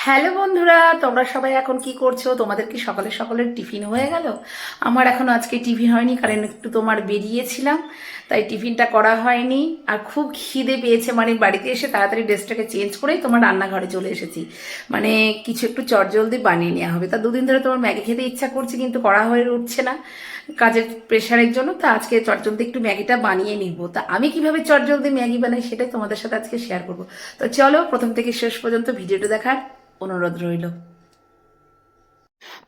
Hello বন্ধুরা, তোমরা সবাই এখন কি করছো? তোমাদের কি সকালের টিফিন হয়ে গেল? আমার এখনো আজকে টিফিন হয়নি, কারণ একটু তোমার বেরিয়েছিলাম, তাই টিফিনটা করা হয়নি। আর খুব খিদে পেয়েছে, মানে বাড়িতে এসে তাড়াতাড়ি ড্রেসটাকে চেঞ্জ করেই তোমার রান্নাঘরে চলে এসেছি। মানে কিছু একটু চটজলদি বানিয়ে নেওয়া হবে। তা দুদিন ধরে তোমার ম্যাগি খেতে ইচ্ছা করছে, কিন্তু করা হয়ে উঠছে না কাজের প্রেশারের জন্য। তা আজকে চটজলদি একটু ম্যাগিটা বানিয়ে নিব। তা আমি কিভাবে চটজলদি ম্যাগি বানাই সেটাই তোমাদের সাথে আজকে শেয়ার করবো। তো চলো প্রথম থেকে শেষ পর্যন্ত ভিডিওটা দেখার অনুরোধ রইল।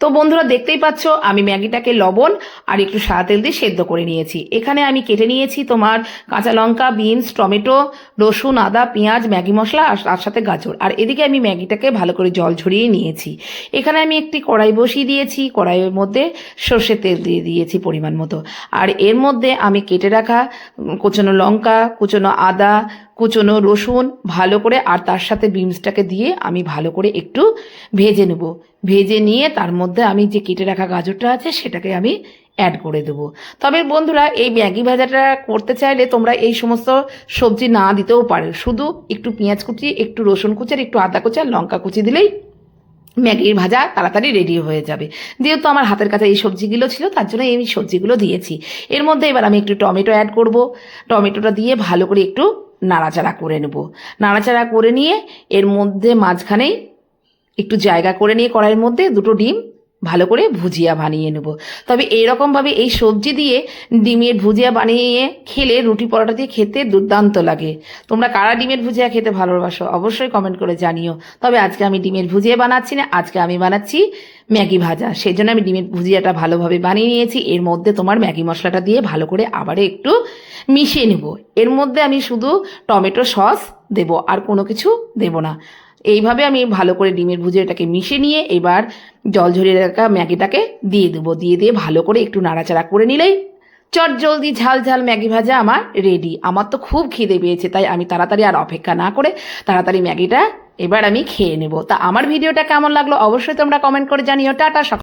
তো বন্ধুরা, দেখতেই পাচ্ছ আমি ম্যাগিটাকে লবণ আর একটু সাদা তেল দিয়ে সেদ্ধ করে নিয়েছি। এখানে আমি কেটে নিয়েছি তোমার কাঁচা লঙ্কা, বিনস, টমেটো, রসুন, আদা, পেঁয়াজ, ম্যাগি মশলা আর তার সাথে গাজর। আর এদিকে আমি ম্যাগিটাকে ভালো করে জল ঝরিয়ে নিয়েছি। এখানে আমি একটি কড়াই বসিয়ে দিয়েছি, কড়াইয়ের মধ্যে সর্ষের তেল দিয়ে দিয়েছি পরিমাণ মতো। আর এর মধ্যে আমি কেটে রাখা কুচনো লঙ্কা, কুচনো আদা, কুচনো রসুন ভালো করে আর তার সাথে বিনসটাকে দিয়ে আমি ভালো করে একটু ভেজে নেব। ভেজে নিয়ে তার মধ্যে আমি যে কেটে রাখা গাজরটা আছে সেটাকে আমি অ্যাড করে দেবো। তবে বন্ধুরা, এই ম্যাগি ভাজাটা করতে চাইলে তোমরা এই সমস্ত সবজি না দিতেও পারো, শুধু একটু পেঁয়াজ কুচি, একটু রসুন কুচি আর একটু আদা কুচি আর লঙ্কা কুচি দিলেই ম্যাগির ভাজা তাড়াতাড়ি রেডি হয়ে যাবে। যেহেতু আমার হাতের কাছে এই সবজিগুলো ছিল, তার জন্য এই সবজিগুলো দিয়েছি। এর মধ্যে এবার আমি একটু টমেটো অ্যাড করব। টমেটোটা দিয়ে ভালো করে একটু নাড়াচাড়া করে নেব। নাড়াচাড়া করে নিয়ে এর মধ্যে মাঝখানেই একটু জায়গা করে নিয়ে কড়াইয়ের মধ্যে দুটো ডিম ভালো করে ভুজিয়া বানিয়ে নেব। তবে এইরকমভাবে এই সবজি দিয়ে ডিমের ভুজিয়া বানিয়ে খেলে রুটি পরোটা দিয়ে খেতে দুর্দান্ত লাগে। তোমরা কারা ডিমের ভুজিয়া খেতে ভালোবাসো অবশ্যই কমেন্ট করে জানিও। তবে আজকে আমি ডিমের ভুজিয়া বানাচ্ছি না, আজকে আমি বানাচ্ছি ম্যাগি ভাজা। সেই জন্য আমি ডিমের ভুজিয়াটা ভালোভাবে বানিয়ে নিয়েছি। এর মধ্যে তোমার ম্যাগি মশলাটা দিয়ে ভালো করে আবার একটু মিশিয়ে নেব। এর মধ্যে আমি শুধু টমেটো সস দেব, আর কোনো কিছু দেব না। এইভাবে আমি ভালো করে ডিমের ভুজিয়াটাকে মিশিয়ে নিয়ে এবার জল ঝরিয়ে রাখা ম্যাগিটাকে দিয়ে দেবো। দিয়ে ভালো করে একটু নাড়াচাড়া করে নিলেই চট জলদি ঝাল ঝাল ম্যাগি ভাজা আমার রেডি। আমার তো খুব খিদে পেয়েছে, তাই আমি তাড়াতাড়ি আর অপেক্ষা না করে তাড়াতাড়ি ম্যাগিটা এবার আমি খেয়ে নেব। তা আমার ভিডিওটা কেমন লাগলো অবশ্যই তোমরা কমেন্ট করে জানিও। টাটা।